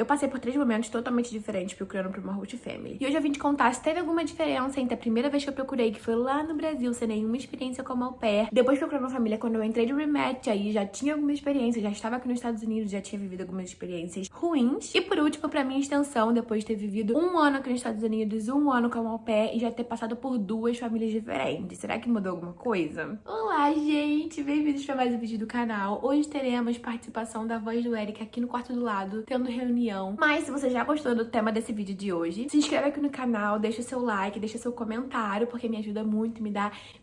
Eu passei por 3 momentos totalmente diferentes procurando por uma host family. E hoje eu vim te contar se teve alguma diferença entre a primeira vez que eu procurei, que foi lá no Brasil, sem nenhuma experiência como au pair. Depois procurando uma família quando eu entrei de rematch, aí já tinha alguma experiência, já estava aqui nos Estados Unidos, já tinha vivido algumas experiências ruins. E por último, pra minha extensão, depois de ter vivido 1 ano aqui nos Estados Unidos, 1 ano como au pair e já ter passado por 2 famílias diferentes. Será que mudou alguma coisa? Olá, gente! Bem-vindos pra mais um vídeo do canal. Hoje teremos participação da voz do Eric aqui no quarto do lado, tendo reunião. Mas se você já gostou do tema desse vídeo de hoje, se inscreve aqui no canal, deixa o seu like, deixa seu comentário, porque me ajuda muito, me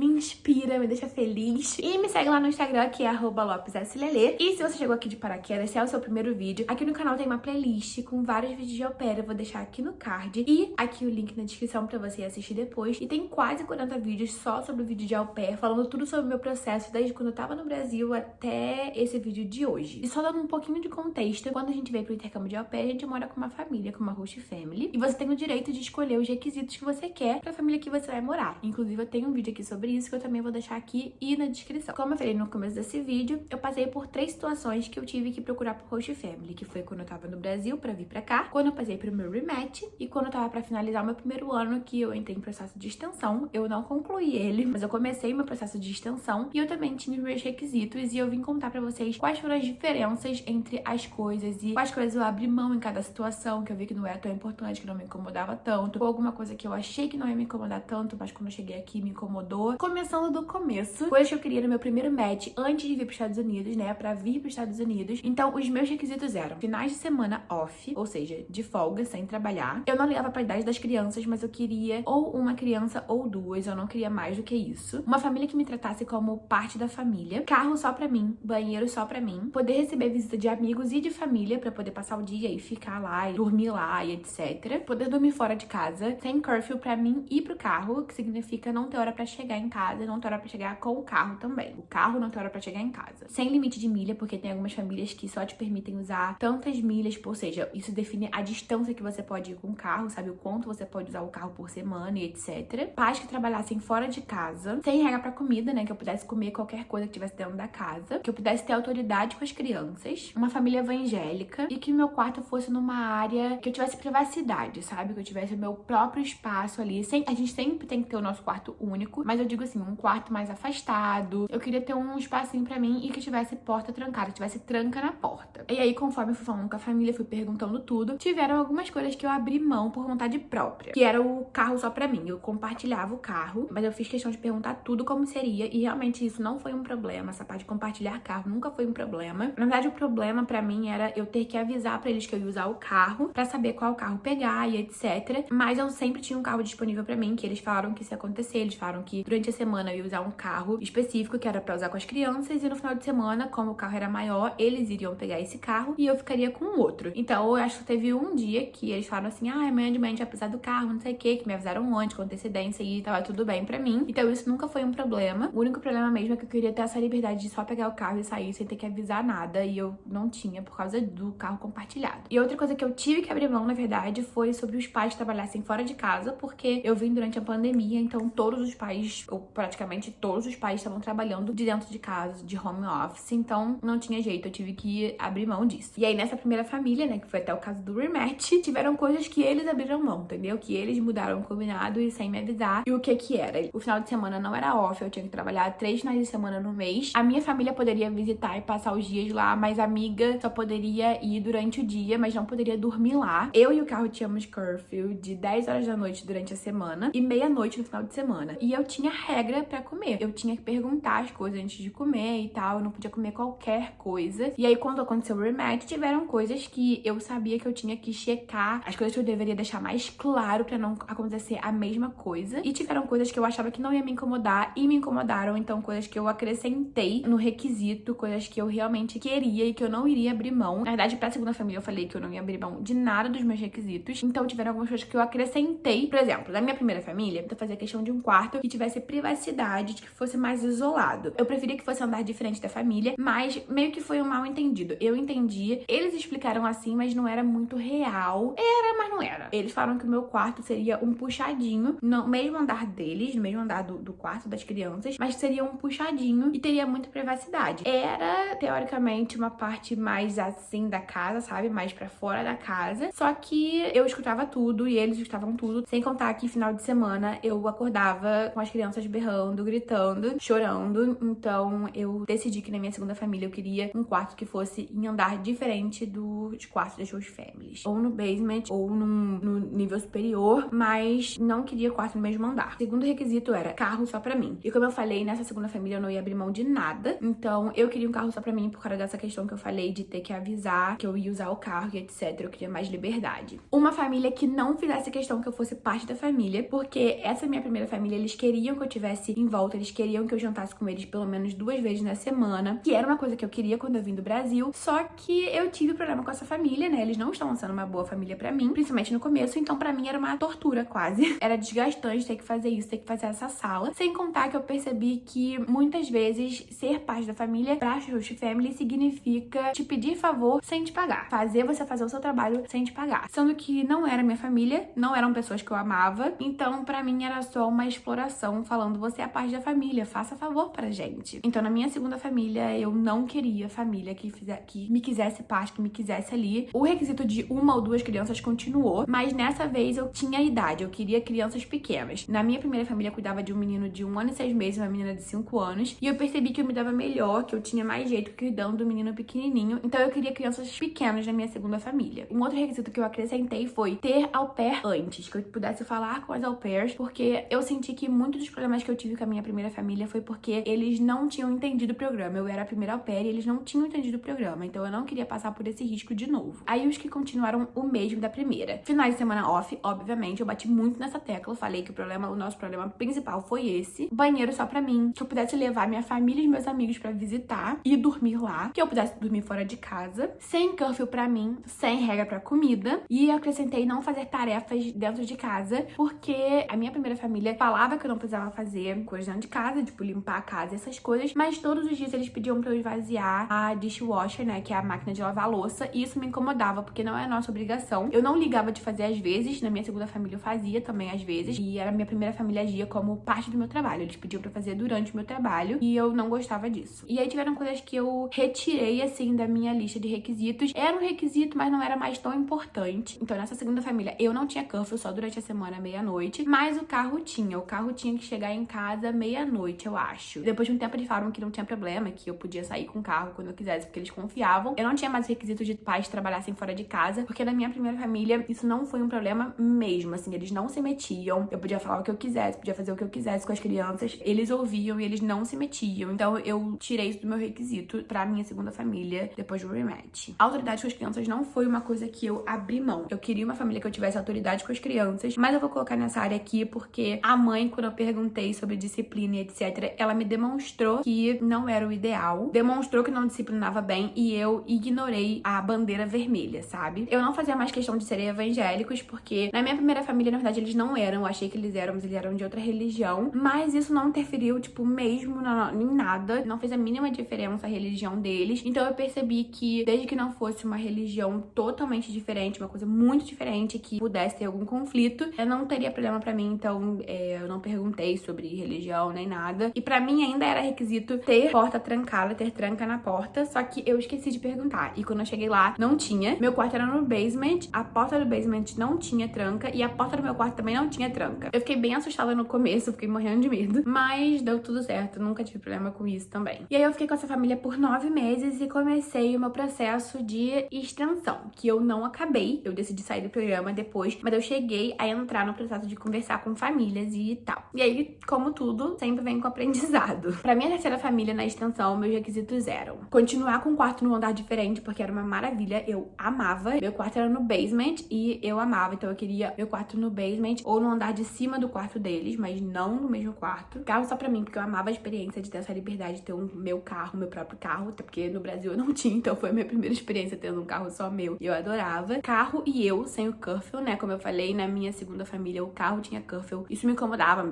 inspira, me deixa feliz. E me segue lá no Instagram, que é @LopesSLL. E se você chegou aqui de paraquedas, se é o seu primeiro vídeo, aqui no canal tem uma playlist com vários vídeos de au pair, eu vou deixar aqui no card e aqui o link na descrição pra você assistir depois. E tem quase 40 vídeos só sobre o vídeo de au pair, falando tudo sobre o meu processo, desde quando eu tava no Brasil até esse vídeo de hoje. E só dando um pouquinho de contexto, quando a gente veio pro intercâmbio de au pair, a gente mora com uma família, com uma host family, e você tem o direito de escolher os requisitos que você quer pra família que você vai morar. Inclusive, eu tenho um vídeo aqui sobre isso, que eu também vou deixar aqui e na descrição. Como eu falei no começo desse vídeo, eu passei por 3 situações que eu tive que procurar por host family, que foi quando eu tava no Brasil pra vir pra cá, quando eu passei pro meu rematch e quando eu tava pra finalizar o meu primeiro ano, que eu entrei em processo de extensão. Eu não concluí ele, mas eu comecei meu processo de extensão e eu também tinha os meus requisitos e eu vim contar pra vocês quais foram as diferenças entre as coisas e quais coisas eu abri mão em cada situação, que eu vi que não era tão importante, que não me incomodava tanto, ou alguma coisa que eu achei que não ia me incomodar tanto, mas quando eu cheguei aqui me incomodou. Começando do começo, coisas que eu queria no meu primeiro match antes de vir pros Estados Unidos, né, pra vir pros Estados Unidos. Então, os meus requisitos eram finais de semana off, ou seja, de folga, sem trabalhar. Eu não ligava pra idade das crianças, mas eu queria ou uma criança ou 2, eu não queria mais do que isso. Uma família que me tratasse como parte da família. Carro só pra mim, banheiro só pra mim. Poder receber visita de amigos e de família pra poder passar o dia e ficar lá e dormir lá e etc. Poder dormir fora de casa, sem curfew pra mim e pro carro, que significa não ter hora pra chegar em casa, não ter hora pra chegar com o carro também. O carro não ter hora pra chegar em casa. Sem limite de milha, porque tem algumas famílias que só te permitem usar tantas milhas, ou seja, isso define a distância que você pode ir com o carro, sabe? O quanto você pode usar o carro por semana e etc. Pais que trabalhassem fora de casa, sem regra pra comida, né? Que eu pudesse comer qualquer coisa que tivesse dentro da casa, que eu pudesse ter autoridade com as crianças, uma família evangélica e que o meu quarto fosse numa área que eu tivesse privacidade, sabe? Que eu tivesse o meu próprio espaço ali. A gente sempre tem que ter o nosso quarto único, mas eu digo assim, um quarto mais afastado. Eu queria ter um espacinho pra mim e que tivesse porta trancada, que tivesse tranca na porta. E aí, conforme eu fui falando com a família, fui perguntando tudo, tiveram algumas coisas que eu abri mão por vontade própria, que era o carro só pra mim. Eu compartilhava o carro, mas eu fiz questão de perguntar tudo como seria e realmente isso não foi um problema. Essa parte de compartilhar carro nunca foi um problema. Na verdade, o problema pra mim era eu ter que avisar pra eles que eu ia usar o carro pra saber qual carro pegar e etc. Mas eu sempre tinha um carro disponível pra mim, que eles falaram que isso ia acontecer. Eles falaram que durante a semana eu ia usar um carro específico que era pra usar com as crianças e no final de semana, como o carro era maior, eles iriam pegar esse carro e eu ficaria com o outro. Então, eu acho que teve um dia que eles falaram assim, amanhã de manhã a gente vai precisar do carro, não sei o que me avisaram antes, com antecedência e tava tudo bem pra mim. Então, isso nunca foi um problema. O único problema mesmo é que eu queria ter essa liberdade de só pegar o carro e sair sem ter que avisar nada e eu não tinha por causa do carro compartilhado. E outra coisa que eu tive que abrir mão, na verdade, foi sobre os pais trabalhassem fora de casa, porque eu vim durante a pandemia, então todos os pais, ou praticamente todos os pais, estavam trabalhando de dentro de casa, de home office, então não tinha jeito, eu tive que abrir mão disso. E aí nessa primeira família, né, que foi até o caso do rematch, tiveram coisas que eles abriram mão, entendeu? Que eles mudaram o combinado e sem me avisar. E o que era? O final de semana não era off, eu tinha que trabalhar 3 finais de semana no mês. A minha família poderia visitar e passar os dias lá, mas a amiga só poderia ir durante o dia, mas não poderia dormir lá. Eu e o carro tínhamos curfew de 10 horas da noite durante a semana e meia-noite no final de semana. E eu tinha regra pra comer. Eu tinha que perguntar as coisas antes de comer e tal, eu não podia comer qualquer coisa. E aí, quando aconteceu o rematch, tiveram coisas que eu sabia que eu tinha que checar, as coisas que eu deveria deixar mais claro pra não acontecer a mesma coisa. E tiveram coisas que eu achava que não ia me incomodar e me incomodaram, então coisas que eu acrescentei no requisito, coisas que eu realmente queria e que eu não iria abrir mão. Na verdade, pra segunda família eu falei que eu não ia abrir mão de nada dos meus requisitos, então tiveram algumas coisas que eu acrescentei. Por exemplo, na minha primeira família, eu fazia questão de um quarto que tivesse privacidade, de que fosse mais isolado. Eu preferia que fosse andar diferente da família, mas meio que foi um mal entendido. Eu entendi, eles explicaram assim, mas não era muito real. Era, mas não era. Eles falaram que o meu quarto seria um puxadinho, no mesmo andar deles, no mesmo andar do quarto das crianças, mas seria um puxadinho e teria muita privacidade. Era, teoricamente, uma parte mais assim da casa, sabe? mais pra fora da casa. Só que eu escutava tudo e eles escutavam tudo. Sem contar que final de semana eu acordava com as crianças berrando, gritando, chorando. Então eu decidi que na minha segunda família eu queria um quarto que fosse em andar diferente dos quartos das suas families. Ou no basement, ou no nível superior, mas não queria quarto no mesmo andar. O segundo requisito era carro só pra mim. E como eu falei, nessa segunda família eu não ia abrir mão de nada. Então eu queria um carro só pra mim por causa dessa questão que eu falei de ter que avisar que eu ia usar o carro e etc. Eu queria mais liberdade. Uma família que não fizesse questão que eu fosse parte da família, porque essa minha primeira família, eles queriam que eu tivesse em volta, eles queriam que eu jantasse com eles pelo menos 2 vezes na semana, que era uma coisa que eu queria quando eu vim do Brasil, só que eu tive problema com essa família, né? Eles não estavam sendo uma boa família pra mim, principalmente no começo, então pra mim era uma tortura quase. Era desgastante ter que fazer isso, ter que fazer essa sala, sem contar que eu percebi que muitas vezes ser parte da família pra host family significa te pedir favor sem te pagar, fazer você fazer o seu trabalho sem te pagar, sendo que não era minha família, não eram pessoas que eu amava, então pra mim era só uma exploração falando você é parte da família, faça favor pra gente. Então na minha segunda família eu não queria família que me quisesse parte, que me quisesse ali. O requisito de 1 ou 2 crianças continuou, mas nessa vez eu tinha idade, eu queria crianças pequenas. Na minha primeira família eu cuidava de um menino de 1 ano e 6 meses, uma menina de 5 anos, e eu percebi que eu me dava melhor, que eu tinha mais jeito cuidando do menino pequenininho, então eu queria crianças pequenas na minha segunda família. Um outro requisito que eu acrescentei foi ter au pair antes, que eu pudesse falar com as au pairs, porque eu senti que muitos dos problemas que eu tive com a minha primeira família foi porque eles não tinham entendido o programa. Eu era a primeira au pair e eles não tinham entendido o programa, então eu não queria passar por esse risco de novo. Aí os que continuaram o mesmo da primeira. Finais de semana off, obviamente, eu bati muito nessa tecla, eu falei que o nosso problema principal foi esse. Banheiro só pra mim, que eu pudesse levar minha família e meus amigos pra visitar e dormir lá, que eu pudesse dormir fora de casa, sem curfew pra mim, sem regra pra comida, e eu acrescentei não fazer tarefas dentro de casa, porque a minha primeira família falava que eu não precisava fazer coisas dentro de casa, tipo limpar a casa, essas coisas, mas todos os dias eles pediam pra eu esvaziar a dishwasher, né, que é a máquina de lavar louça, e isso me incomodava, porque não é nossa obrigação. Eu não ligava de fazer às vezes, na minha segunda família eu fazia também às vezes, e a minha primeira família agia como parte do meu trabalho, eles pediam pra fazer durante o meu trabalho, e eu não gostava disso. E aí tiveram coisas que eu retirei, assim, da minha lista de requisitos. Era um requisito, mas não era mais tão importante. Então nessa segunda família eu não tinha curfew, só durante a semana, meia-noite, mas o carro tinha que chegar em casa meia-noite, eu acho. Depois de um tempo eles falaram que não tinha problema, que eu podia sair com o carro quando eu quisesse, porque eles confiavam. Eu não tinha mais requisito de pais trabalhassem fora de casa, porque na minha primeira família isso não foi um problema mesmo, assim, eles não se metiam. Eu podia falar o que eu quisesse, podia fazer o que eu quisesse com as crianças, eles ouviam e eles não se metiam. Então eu tirei isso do meu requisito pra minha segunda família depois do rematch. A autoridade com as crianças não foi uma coisa que eu abri mão. Eu queria uma família que eu tivesse autoridade com as crianças, mas eu vou colocar nessa área aqui porque a mãe, quando eu perguntei sobre disciplina e etc, ela me demonstrou que não era o ideal, demonstrou que não disciplinava bem e eu ignorei a bandeira vermelha, sabe? Eu não fazia mais questão de serem evangélicos porque na minha primeira família, na verdade, eles não eram, eu achei que eles eram, mas eles eram de outra religião, mas isso não interferiu, tipo, mesmo em nada, não fez a mínima diferença a religião deles, então eu percebi que desde que não fosse uma religião totalmente diferente, uma coisa muito diferente, que pudesse ter algum conflito, eu não teria problema pra mim, então eu não perguntei sobre religião nem nada, e pra mim ainda era requisito ter porta trancada, ter tranca na porta, só que eu esqueci de perguntar, e quando eu cheguei lá, não tinha. Meu quarto era no basement, a porta do basement não tinha tranca, e a porta do meu quarto também não tinha tranca. Eu fiquei bem assustada no começo, fiquei morrendo de medo, mas deu tudo certo, nunca tive problema com isso também. E aí eu fiquei com essa família por 9 meses e comecei o meu processo de extensão, que eu não acabei, eu decidi sair do programa depois, mas eu cheguei a entrar no processo de conversar com famílias e tal. E aí, como tudo, sempre vem com aprendizado. Pra minha terceira família na extensão, meus requisitos eram continuar com um quarto num andar diferente, porque era uma maravilha, eu amava. Meu quarto era no basement e eu amava, então eu queria meu quarto no basement ou no andar de cima do quarto deles, mas não no mesmo quarto. Carro só pra mim, porque eu amava a experiência de ter essa liberdade de ter meu carro, meu próprio carro, até porque no Brasil eu não tinha, então foi a minha primeira experiência tendo um carro só meu e eu adorava. Carro e eu sem o curfew, né? Como eu falei, na minha segunda família o carro tinha curfew. Isso me incomodava,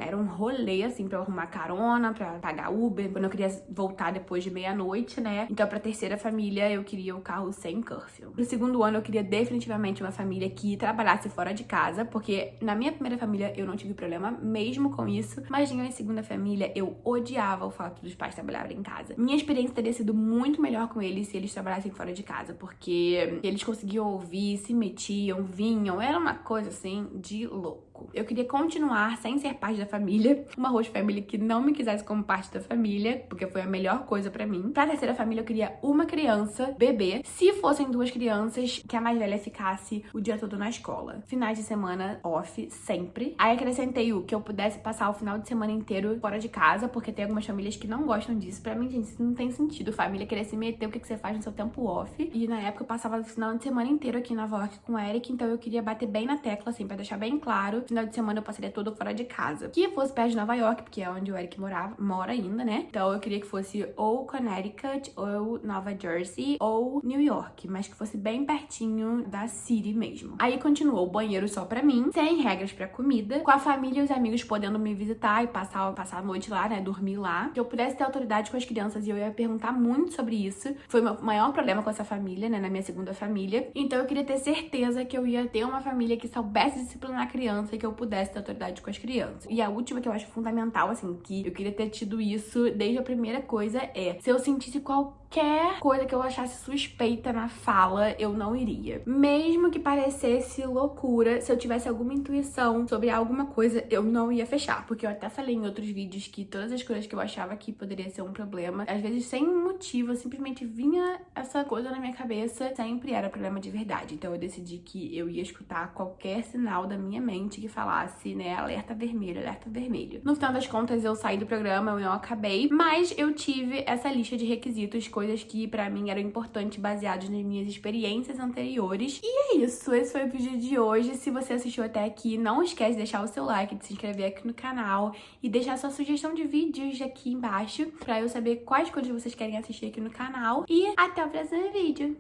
era um rolê, assim, pra eu arrumar carona, pra pagar Uber, quando eu queria voltar depois de meia-noite, né? Então pra terceira família eu queria o carro sem curfew. Pro segundo ano eu queria definitivamente uma família que trabalhasse fora de casa, porque na minha primeira família eu não tive problema mesmo com isso, mas na minha segunda família eu odiava o fato dos pais trabalharem em casa. Minha experiência teria sido muito melhor com eles se eles trabalhassem fora de casa, porque eles conseguiam ouvir, se metiam, vinham, era uma coisa assim de louco. Eu queria continuar sem ser parte da família, uma host family que não me quisesse como parte da família, porque foi a melhor coisa pra mim. Pra terceira família eu queria uma criança, bebê, se fossem 2 crianças, que a mais velha ficasse o dia todo na escola. Finais de semana off, sempre. Aí acrescentei o que eu pudesse passar o final de semana inteiro fora de casa, porque tem algumas famílias que não gostam disso. Pra mim, gente, isso não tem sentido. Família querer se meter, o que você faz no seu tempo off. E na época eu passava o final de semana inteiro aqui em Nova York com o Eric, então eu queria bater bem na tecla, assim, pra deixar bem claro. Final de semana eu passaria todo fora de casa. Que fosse perto de Nova York, porque é onde o Eric mora ainda, né? Então eu queria que fosse ou Connecticut, ou Nova Jersey, ou New York, mas que fosse bem pertinho da city mesmo. Aí continuou o banheiro só pra mim, sem regras pra comida, com a família e os amigos podendo me visitar e passar a noite lá, né? Dormir lá. Que eu pudesse ter autoridade com as crianças e eu ia perguntar muito sobre isso. Foi o meu maior problema com essa família, né? Na minha segunda família. Então eu queria ter certeza que eu ia ter uma família que soubesse disciplinar a criança e que eu pudesse ter autoridade com as crianças. E a última que eu acho fundamental, assim, que eu queria ter tido isso desde a primeira coisa é: se eu sentisse qualquer coisa que eu achasse suspeita na fala, eu não iria. Mesmo que parecesse loucura, se eu tivesse alguma intuição sobre alguma coisa, eu não ia fechar. Porque eu até falei em outros vídeos que todas as coisas que eu achava que poderia ser um problema, às vezes sem motivo, simplesmente vinha essa coisa na minha cabeça, sempre era problema de verdade. Então eu decidi que eu ia escutar qualquer sinal da minha mente que falasse, né, alerta vermelho, alerta vermelho. No final das contas, eu saí do programa, eu não acabei, mas eu tive essa lista de requisitos, coisas que pra mim eram importantes, baseados nas minhas experiências anteriores. E é isso, esse foi o vídeo de hoje. Se você assistiu até aqui, não esquece de deixar o seu like, de se inscrever aqui no canal e deixar sua sugestão de vídeos aqui embaixo pra eu saber quais coisas vocês querem assistir aqui no canal. E até o próximo vídeo!